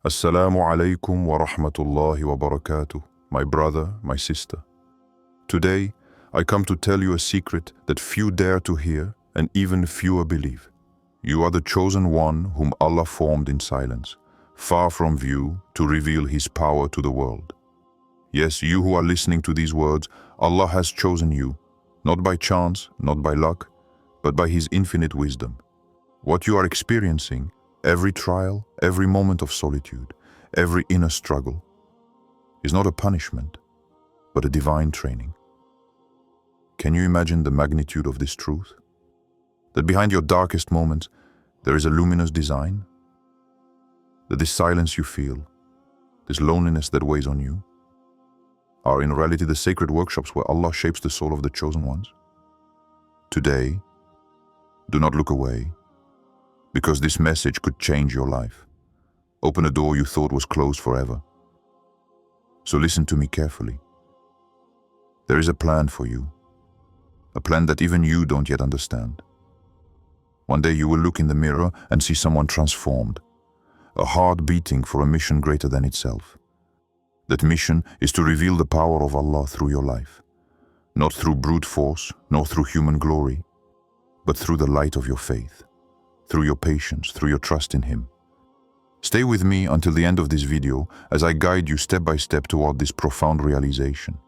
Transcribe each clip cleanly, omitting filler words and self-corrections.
Assalamu alaikum wa rahmatullahi wa barakatuh, my brother, my sister. Today, I come to tell you a secret that few dare to hear and even fewer believe. You are the chosen one whom Allah formed in silence, far from view, to reveal His power to the world. Yes, you who are listening to these words, Allah has chosen you, not by chance, not by luck, but by His infinite wisdom. What you are experiencing, every trial, every moment of solitude, every inner struggle, is not a punishment, but a divine training. Can you imagine the magnitude of this truth? That behind your darkest moments, there is a luminous design? That this silence you feel, this loneliness that weighs on you, are in reality the sacred workshops where Allah shapes the soul of the chosen ones? Today, do not look away, because this message could change your life. Open a door you thought was closed forever. So listen to me carefully. There is a plan for you, a plan that even you don't yet understand. One day you will look in the mirror and see someone transformed, a heart beating for a mission greater than itself. That mission is to reveal the power of Allah through your life, not through brute force, nor through human glory, but through the light of your faith, through your patience, through your trust in Him. Stay with me until the end of this video as I guide you step by step toward this profound realization.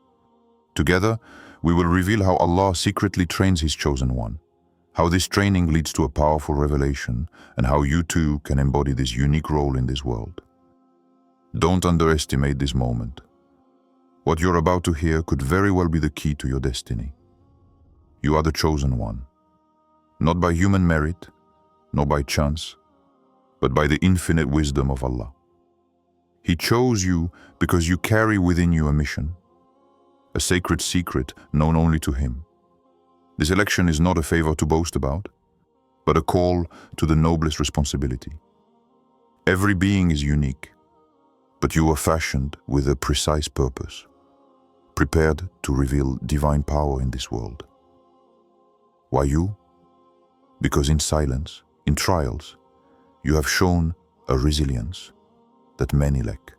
Together, we will reveal how Allah secretly trains His chosen one, how this training leads to a powerful revelation, and how you too can embody this unique role in this world. Don't underestimate this moment. What you're about to hear could very well be the key to your destiny. You are the chosen one, not by human merit, nor by chance, but by the infinite wisdom of Allah. He chose you because you carry within you a mission, a sacred secret known only to Him. This election is not a favor to boast about, but a call to the noblest responsibility. Every being is unique, but you are fashioned with a precise purpose, prepared to reveal divine power in this world. Why you? Because in silence, in trials, you have shown a resilience that many lack.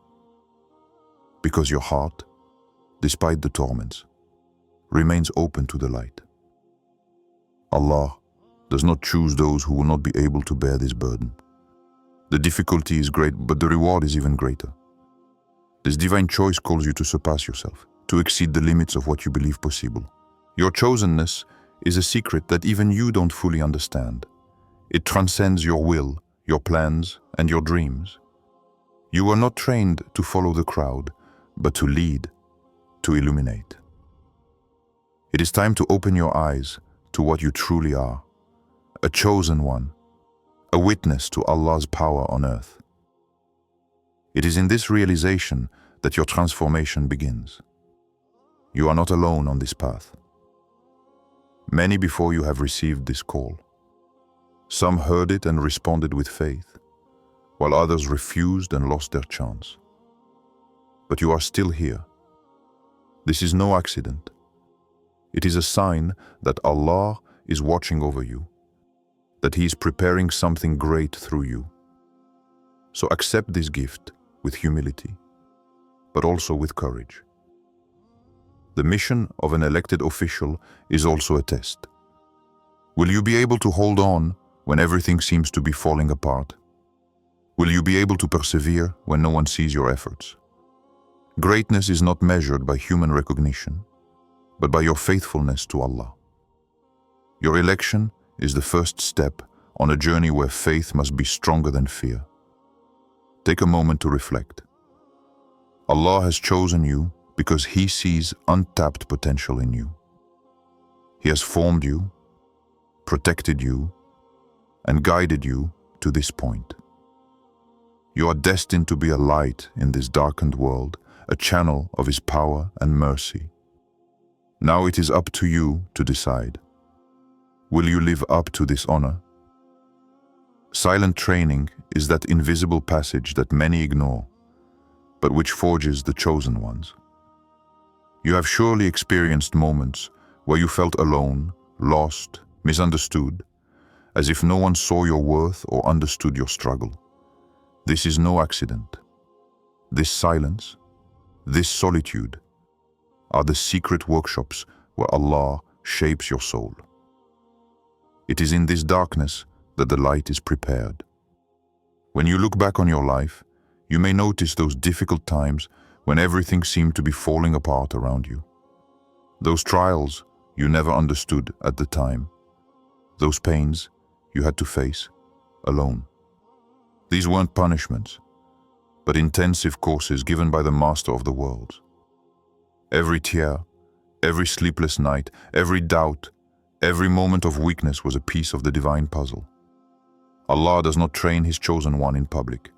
Because your heart, despite the torments, remains open to the light. Allah does not choose those who will not be able to bear this burden. The difficulty is great, but the reward is even greater. This divine choice calls you to surpass yourself, to exceed the limits of what you believe possible. Your chosenness is a secret that even you don't fully understand. It transcends your will, your plans, and your dreams. You are not trained to follow the crowd, but to lead, to illuminate. It is time to open your eyes to what you truly are, a chosen one, a witness to Allah's power on earth. It is in this realization that your transformation begins. You are not alone on this path. Many before you have received this call. Some heard it and responded with faith, while others refused and lost their chance. But you are still here. This is no accident. It is a sign that Allah is watching over you, that He is preparing something great through you. So accept this gift with humility, but also with courage. The mission of an elected official is also a test. Will you be able to hold on when everything seems to be falling apart? Will you be able to persevere when no one sees your efforts? Greatness is not measured by human recognition, but by your faithfulness to Allah. Your election is the first step on a journey where faith must be stronger than fear. Take a moment to reflect. Allah has chosen you because He sees untapped potential in you. He has formed you, protected you, and guided you to this point. You are destined to be a light in this darkened world, a channel of His power and mercy. Now it is up to you to decide. Will you live up to this honor? Silent training is that invisible passage that many ignore, but which forges the chosen ones. You have surely experienced moments where you felt alone, lost, misunderstood, as if no one saw your worth or understood your struggle. This is no accident. This silence, this solitude, are the secret workshops where Allah shapes your soul. It is in this darkness that the light is prepared. When you look back on your life, you may notice those difficult times when everything seemed to be falling apart around you. Those trials you never understood at the time. Those pains you had to face alone. These weren't punishments, but intensive courses given by the Master of the worlds. Every tear, every sleepless night, every doubt, every moment of weakness was a piece of the divine puzzle. Allah does not train His chosen one in public,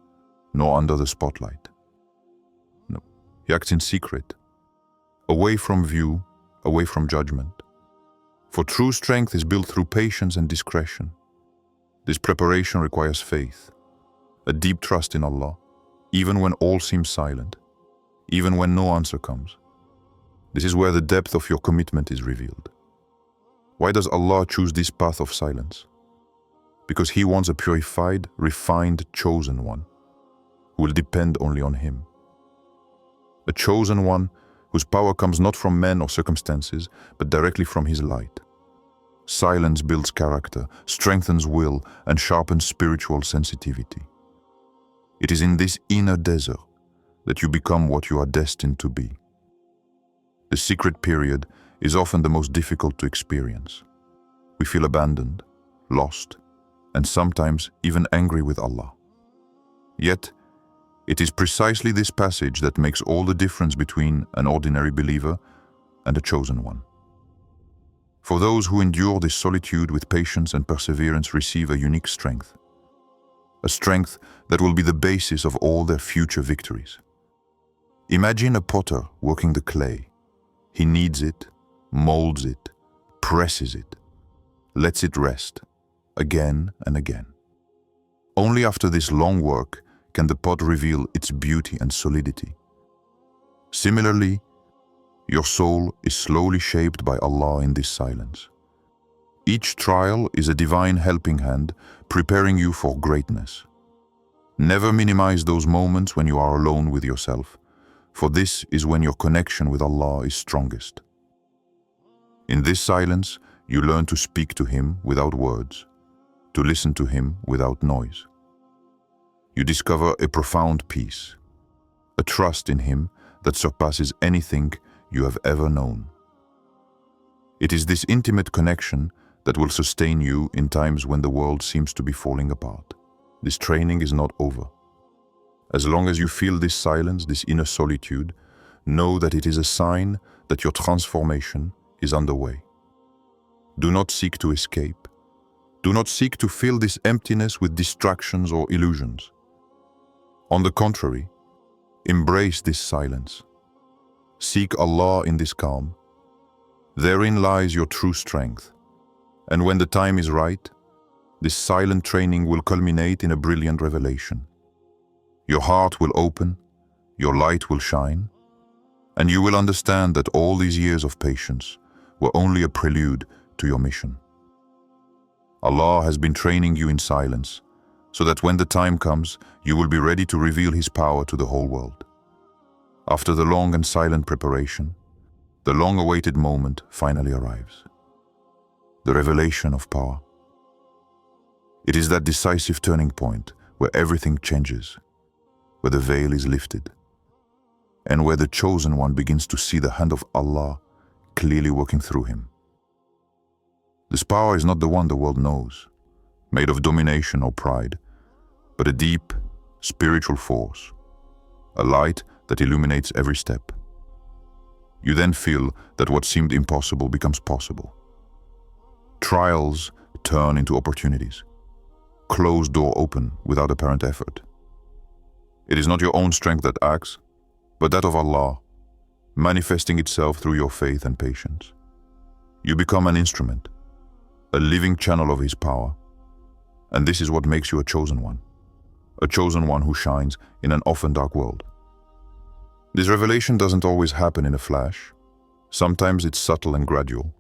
nor under the spotlight. No, He acts in secret, away from view, away from judgment. For true strength is built through patience and discretion. This preparation requires faith, a deep trust in Allah, even when all seems silent, even when no answer comes. This is where the depth of your commitment is revealed. Why does Allah choose this path of silence? Because He wants a purified, refined, chosen one, who will depend only on Him. A chosen one whose power comes not from men or circumstances, but directly from His light. Silence builds character, strengthens will, and sharpens spiritual sensitivity. It is in this inner desert that you become what you are destined to be. The secret period is often the most difficult to experience. We feel abandoned, lost, and sometimes even angry with Allah. Yet, it is precisely this passage that makes all the difference between an ordinary believer and a chosen one. For those who endure this solitude with patience and perseverance receive a unique strength, a strength that will be the basis of all their future victories. Imagine a potter working the clay. He kneads it, molds it, presses it, lets it rest, again and again. Only after this long work can the pot reveal its beauty and solidity. Similarly, your soul is slowly shaped by Allah in this silence. Each trial is a divine helping hand preparing you for greatness. Never minimize those moments when you are alone with yourself, for this is when your connection with Allah is strongest. In this silence, you learn to speak to Him without words, to listen to Him without noise. You discover a profound peace, a trust in Him that surpasses anything you have ever known. It is this intimate connection that will sustain you in times when the world seems to be falling apart. This training is not over. As long as you feel this silence, this inner solitude, know that it is a sign that your transformation is underway. Do not seek to escape. Do not seek to fill this emptiness with distractions or illusions. On the contrary, embrace this silence. Seek Allah in this calm. Therein lies your true strength. And when the time is right, this silent training will culminate in a brilliant revelation. Your heart will open, your light will shine, and you will understand that all these years of patience were only a prelude to your mission. Allah has been training you in silence, so that when the time comes, you will be ready to reveal His power to the whole world. After the long and silent preparation, the long-awaited moment finally arrives. The revelation of power. It is that decisive turning point where everything changes, where the veil is lifted, and where the chosen one begins to see the hand of Allah clearly working through him. This power is not the one the world knows, made of domination or pride, but a deep, spiritual force, a light that illuminates every step. You then feel that what seemed impossible becomes possible. Trials turn into opportunities. Closed door open without apparent effort. It is not your own strength that acts, but that of Allah, manifesting itself through your faith and patience. You become an instrument, a living channel of His power, and this is what makes you a chosen one who shines in an often dark world. This revelation doesn't always happen in a flash. Sometimes it's subtle and gradual.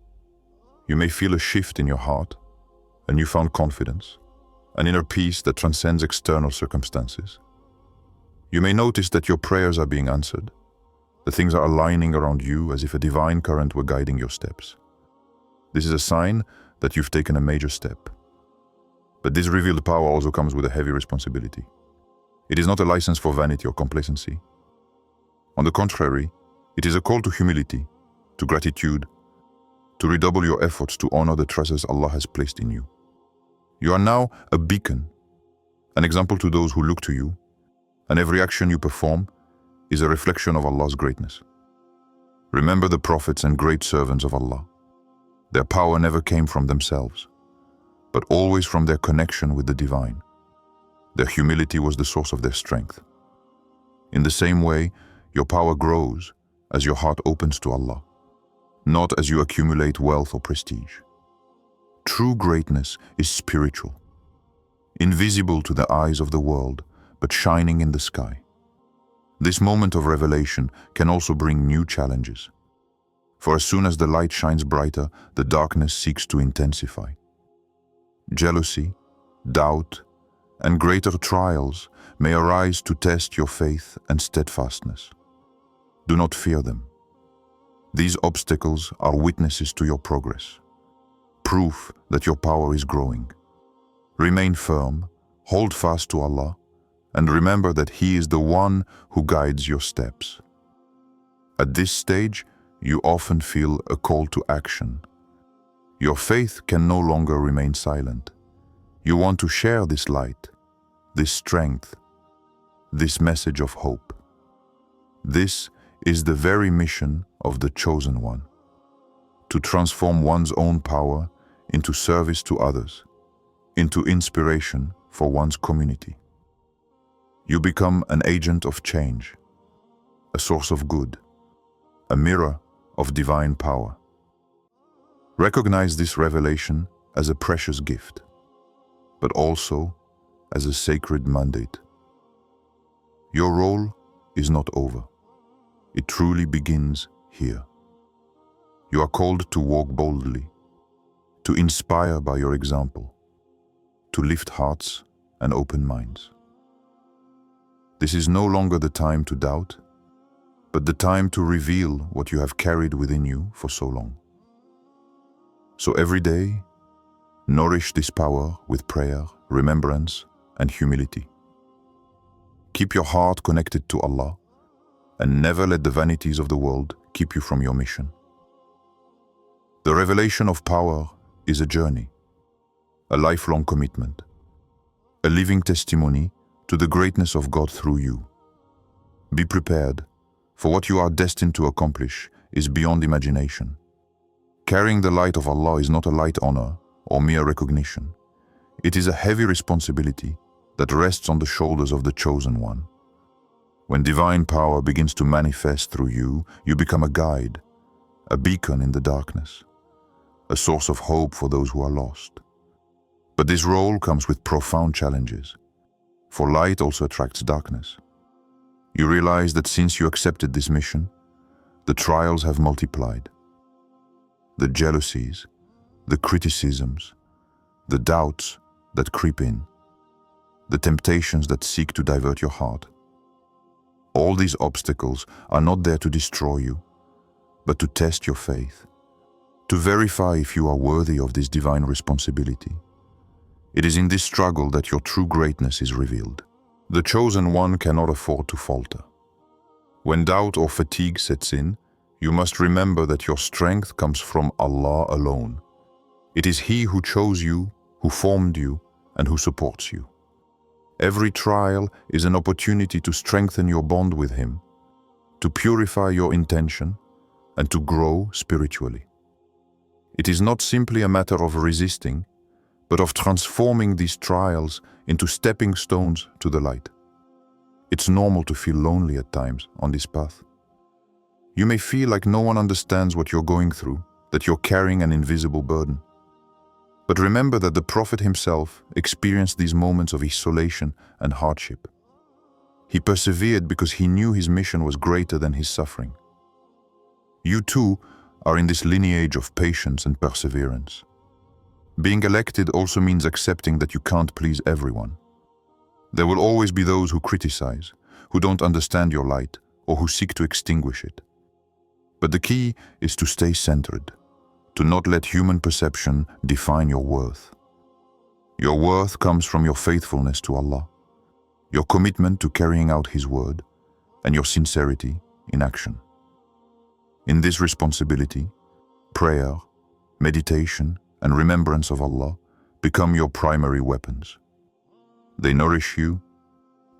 You may feel a shift in your heart, a newfound confidence, an inner peace that transcends external circumstances. You may notice that your prayers are being answered, that things are aligning around you as if a divine current were guiding your steps. This is a sign that you've taken a major step. But this revealed power also comes with a heavy responsibility. It is not a license for vanity or complacency. On the contrary, it is a call to humility, to gratitude, to redouble your efforts to honor the treasures Allah has placed in you. You are now a beacon, an example to those who look to you, and every action you perform is a reflection of Allah's greatness. Remember the prophets and great servants of Allah. Their power never came from themselves, but always from their connection with the divine. Their humility was the source of their strength. In the same way, your power grows as your heart opens to Allah, not as you accumulate wealth or prestige. True greatness is spiritual, invisible to the eyes of the world, but shining in the sky. This moment of revelation can also bring new challenges. For as soon as the light shines brighter, the darkness seeks to intensify. Jealousy, doubt, and greater trials may arise to test your faith and steadfastness. Do not fear them. These obstacles are witnesses to your progress, proof that your power is growing. Remain firm, hold fast to Allah, and remember that He is the one who guides your steps. At this stage, you often feel a call to action. Your faith can no longer remain silent. You want to share this light, this strength, this message of hope. This is the very mission of the Chosen One, to transform one's own power into service to others, into inspiration for one's community. You become an agent of change, a source of good, a mirror of divine power. Recognize this revelation as a precious gift, but also as a sacred mandate. Your role is not over. It truly begins here. You are called to walk boldly, to inspire by your example, to lift hearts and open minds. This is no longer the time to doubt, but the time to reveal what you have carried within you for so long. So every day, nourish this power with prayer, remembrance, and humility. Keep your heart connected to Allah, and never let the vanities of the world keep you from your mission. The revelation of power is a journey, a lifelong commitment, a living testimony to the greatness of God through you. Be prepared, for what you are destined to accomplish is beyond imagination. Carrying the light of Allah is not a light honor or mere recognition. It is a heavy responsibility that rests on the shoulders of the Chosen One. When divine power begins to manifest through you, you become a guide, a beacon in the darkness, a source of hope for those who are lost. But this role comes with profound challenges, for light also attracts darkness. You realize that since you accepted this mission, the trials have multiplied. The jealousies, the criticisms, the doubts that creep in, the temptations that seek to divert your heart. All these obstacles are not there to destroy you, but to test your faith, to verify if you are worthy of this divine responsibility. It is in this struggle that your true greatness is revealed. The Chosen One cannot afford to falter. When doubt or fatigue sets in, you must remember that your strength comes from Allah alone. It is He who chose you, who formed you, and who supports you. Every trial is an opportunity to strengthen your bond with Him, to purify your intention, and to grow spiritually. It is not simply a matter of resisting, but of transforming these trials into stepping stones to the light. It's normal to feel lonely at times on this path. You may feel like no one understands what you're going through, that you're carrying an invisible burden. But remember that the Prophet himself experienced these moments of isolation and hardship. He persevered because he knew his mission was greater than his suffering. You too are in this lineage of patience and perseverance. Being elected also means accepting that you can't please everyone. There will always be those who criticize, who don't understand your light or who seek to extinguish it. But the key is to stay centered, to not let human perception define your worth. Your worth comes from your faithfulness to Allah, your commitment to carrying out His word, and your sincerity in action. In this responsibility, prayer, meditation, and remembrance of Allah become your primary weapons. They nourish you,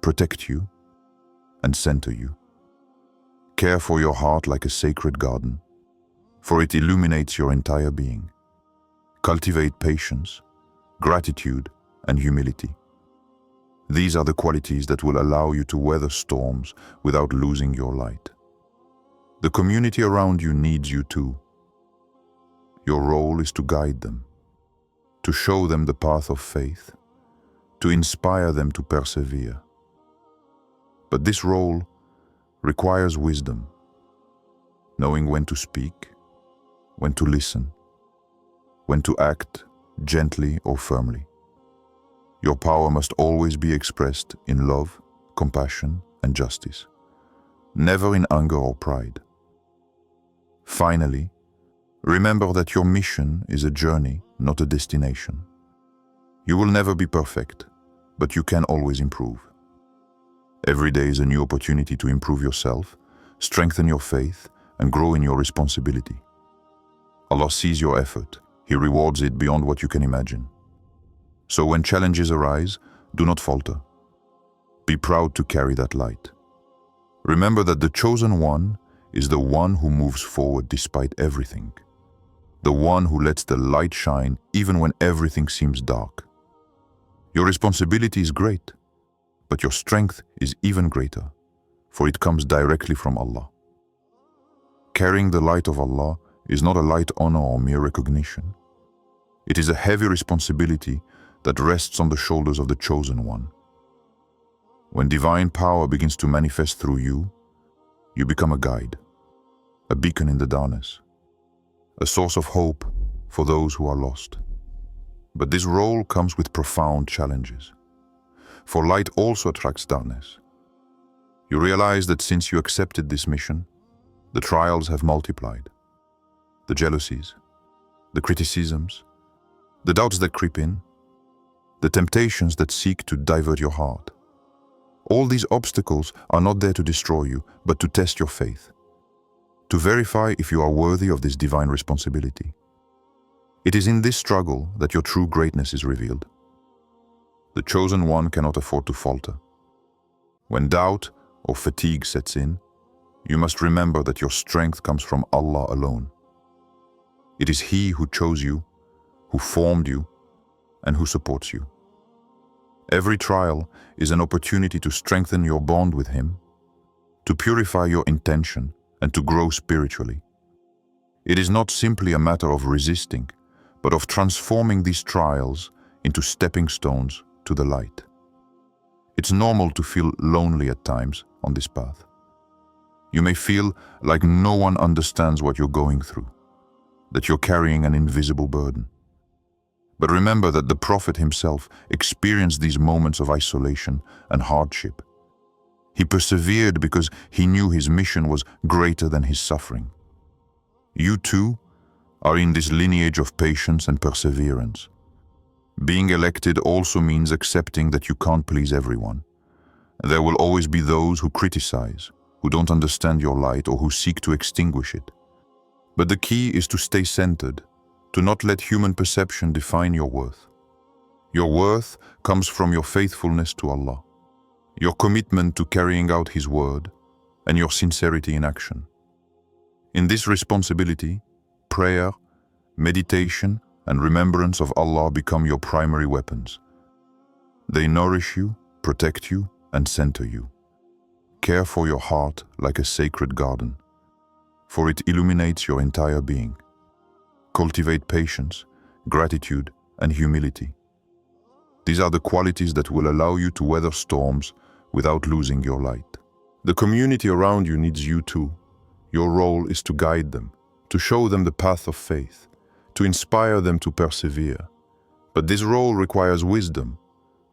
protect you, and center you. Care for your heart like a sacred garden, for it illuminates your entire being. Cultivate patience, gratitude, and humility. These are the qualities that will allow you to weather storms without losing your light. The community around you needs you too. Your role is to guide them, to show them the path of faith, to inspire them to persevere. But this role requires wisdom, knowing when to speak, when to listen, when to act gently or firmly. Your power must always be expressed in love, compassion, and justice, never in anger or pride. Finally, remember that your mission is a journey, not a destination. You will never be perfect, but you can always improve. Every day is a new opportunity to improve yourself, strengthen your faith, and grow in your responsibility. Allah sees your effort. He rewards it beyond what you can imagine. So when challenges arise, do not falter. Be proud to carry that light. Remember that the chosen one is the one who moves forward despite everything. The one who lets the light shine even when everything seems dark. Your responsibility is great, but your strength is even greater, for it comes directly from Allah. Carrying the light of Allah is not a light honor or mere recognition. It is a heavy responsibility that rests on the shoulders of the chosen one. When divine power begins to manifest through you, you become a guide, a beacon in the darkness, a source of hope for those who are lost. But this role comes with profound challenges, for light also attracts darkness. You realize that since you accepted this mission, the trials have multiplied. The jealousies, the criticisms, the doubts that creep in, the temptations that seek to divert your heart. All these obstacles are not there to destroy you, but to test your faith, to verify if you are worthy of this divine responsibility. It is in this struggle that your true greatness is revealed. The chosen one cannot afford to falter. When doubt or fatigue sets in, you must remember that your strength comes from Allah alone. It is He who chose you, who formed you, and who supports you. Every trial is an opportunity to strengthen your bond with Him, to purify your intention, and to grow spiritually. It is not simply a matter of resisting, but of transforming these trials into stepping stones to the light. It's normal to feel lonely at times on this path. You may feel like no one understands what you're going through, that you're carrying an invisible burden. But remember that the Prophet himself experienced these moments of isolation and hardship. He persevered because he knew his mission was greater than his suffering. You too are in this lineage of patience and perseverance. Being elected also means accepting that you can't please everyone. There will always be those who criticize, who don't understand your light, or who seek to extinguish it. But the key is to stay centered, to not let human perception define your worth. Your worth comes from your faithfulness to Allah, your commitment to carrying out His word, and your sincerity in action. In this responsibility, prayer, meditation, and remembrance of Allah become your primary weapons. They nourish you, protect you, and center you. Care for your heart like a sacred garden, for it illuminates your entire being. Cultivate patience, gratitude, and humility. These are the qualities that will allow you to weather storms without losing your light. The community around you needs you too. Your role is to guide them, to show them the path of faith, to inspire them to persevere. But this role requires wisdom,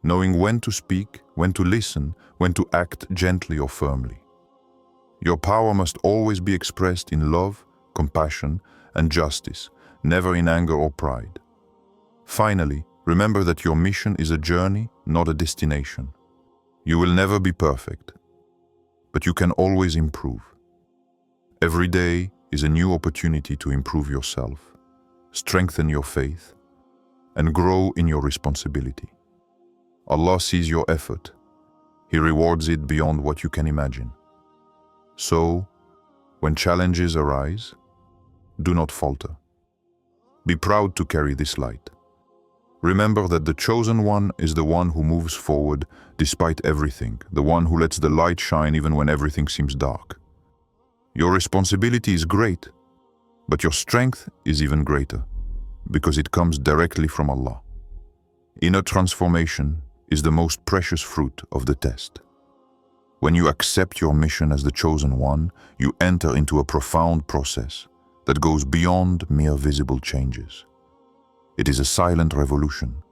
knowing when to speak, when to listen, when to act gently or firmly. Your power must always be expressed in love, compassion, and justice, never in anger or pride. Finally, remember that your mission is a journey, not a destination. You will never be perfect, but you can always improve. Every day is a new opportunity to improve yourself, strengthen your faith, and grow in your responsibility. Allah sees your effort. He rewards it beyond what you can imagine. So, when challenges arise, do not falter. Be proud to carry this light. Remember that the chosen one is the one who moves forward despite everything, the one who lets the light shine even when everything seems dark. Your responsibility is great, but your strength is even greater, because it comes directly from Allah. Inner transformation is the most precious fruit of the test. When you accept your mission as the chosen one, you enter into a profound process that goes beyond mere visible changes. It is a silent revolution,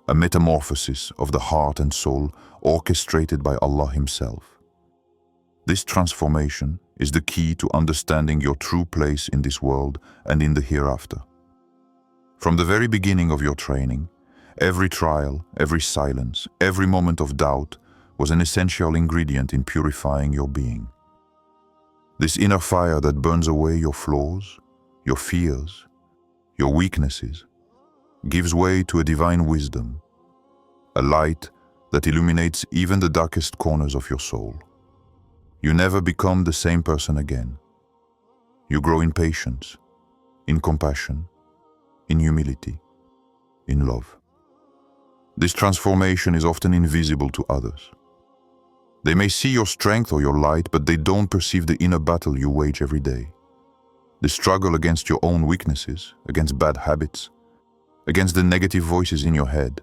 a metamorphosis of the heart and soul orchestrated by Allah Himself. This transformation is the key to understanding your true place in this world and in the hereafter. From the very beginning of your training, every trial, every silence, every moment of doubt was an essential ingredient in purifying your being. This inner fire that burns away your flaws, your fears, your weaknesses, gives way to a divine wisdom, a light that illuminates even the darkest corners of your soul. You never become the same person again. You grow in patience, in compassion, in humility, in love. This transformation is often invisible to others. They may see your strength or your light, but they don't perceive the inner battle you wage every day. The struggle against your own weaknesses, against bad habits, against the negative voices in your head.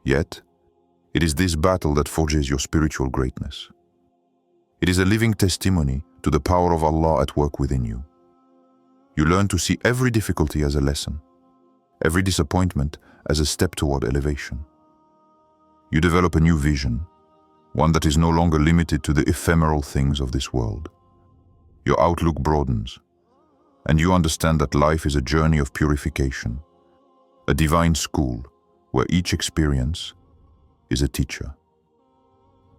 Yet, it is this battle that forges your spiritual greatness. It is a living testimony to the power of Allah at work within you. You learn to see every difficulty as a lesson, every disappointment as a step toward elevation. You develop a new vision, one that is no longer limited to the ephemeral things of this world. Your outlook broadens, and you understand that life is a journey of purification, a divine school where each experience is a teacher.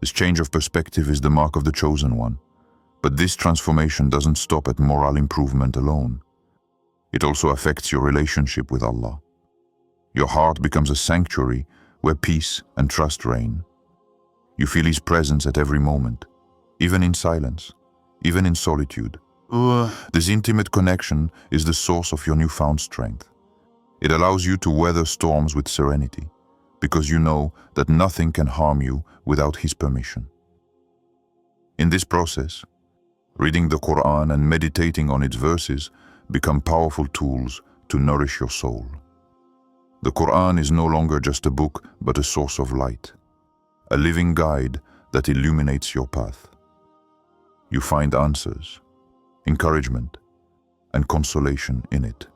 This change of perspective is the mark of the chosen one, but this transformation doesn't stop at moral improvement alone. It also affects your relationship with Allah. Your heart becomes a sanctuary where peace and trust reign. You feel His presence at every moment, even in silence, even in solitude. This intimate connection is the source of your newfound strength. It allows you to weather storms with serenity, because you know that nothing can harm you without His permission. In this process, reading the Quran and meditating on its verses become powerful tools to nourish your soul. The Quran is no longer just a book, but a source of light, a living guide that illuminates your path. You find answers, encouragement, and consolation in it.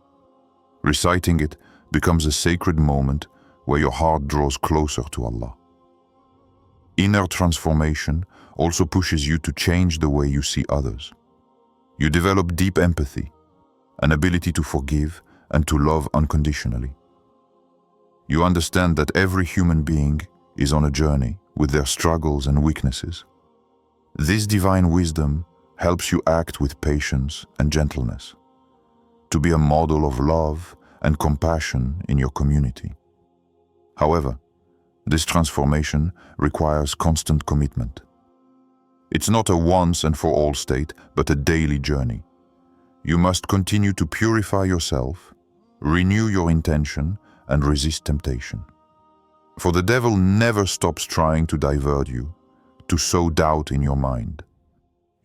Reciting it becomes a sacred moment where your heart draws closer to Allah. Inner transformation also pushes you to change the way you see others. You develop deep empathy, an ability to forgive and to love unconditionally. You understand that every human being is on a journey with their struggles and weaknesses. This divine wisdom helps you act with patience and gentleness, to be a model of love and compassion in your community. However, this transformation requires constant commitment. It's not a once and for all state, but a daily journey. You must continue to purify yourself, renew your intention, and resist temptation. For the devil never stops trying to divert you, to sow doubt in your mind.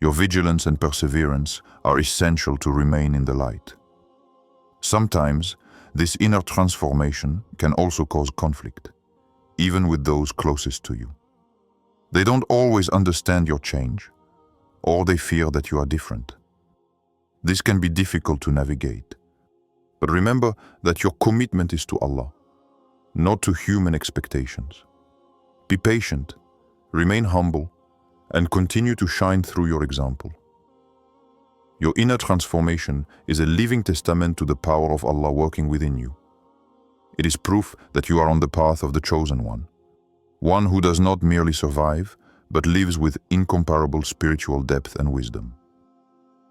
Your vigilance and perseverance are essential to remain in the light. Sometimes, this inner transformation can also cause conflict, even with those closest to you. They don't always understand your change, or they fear that you are different. This can be difficult to navigate. But remember that your commitment is to Allah, not to human expectations. Be patient, remain humble, and continue to shine through your example. Your inner transformation is a living testament to the power of Allah working within you. It is proof that you are on the path of the chosen one who does not merely survive, but lives with incomparable spiritual depth and wisdom.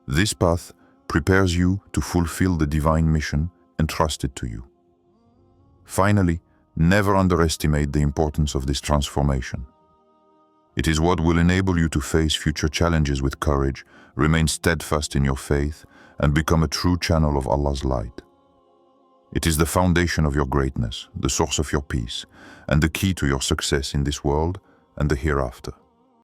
This path prepares you to fulfill the divine mission entrusted to you. Finally, never underestimate the importance of this transformation. It is what will enable you to face future challenges with courage, remain steadfast in your faith, and become a true channel of Allah's light. It is the foundation of your greatness, the source of your peace, and the key to your success in this world and the hereafter.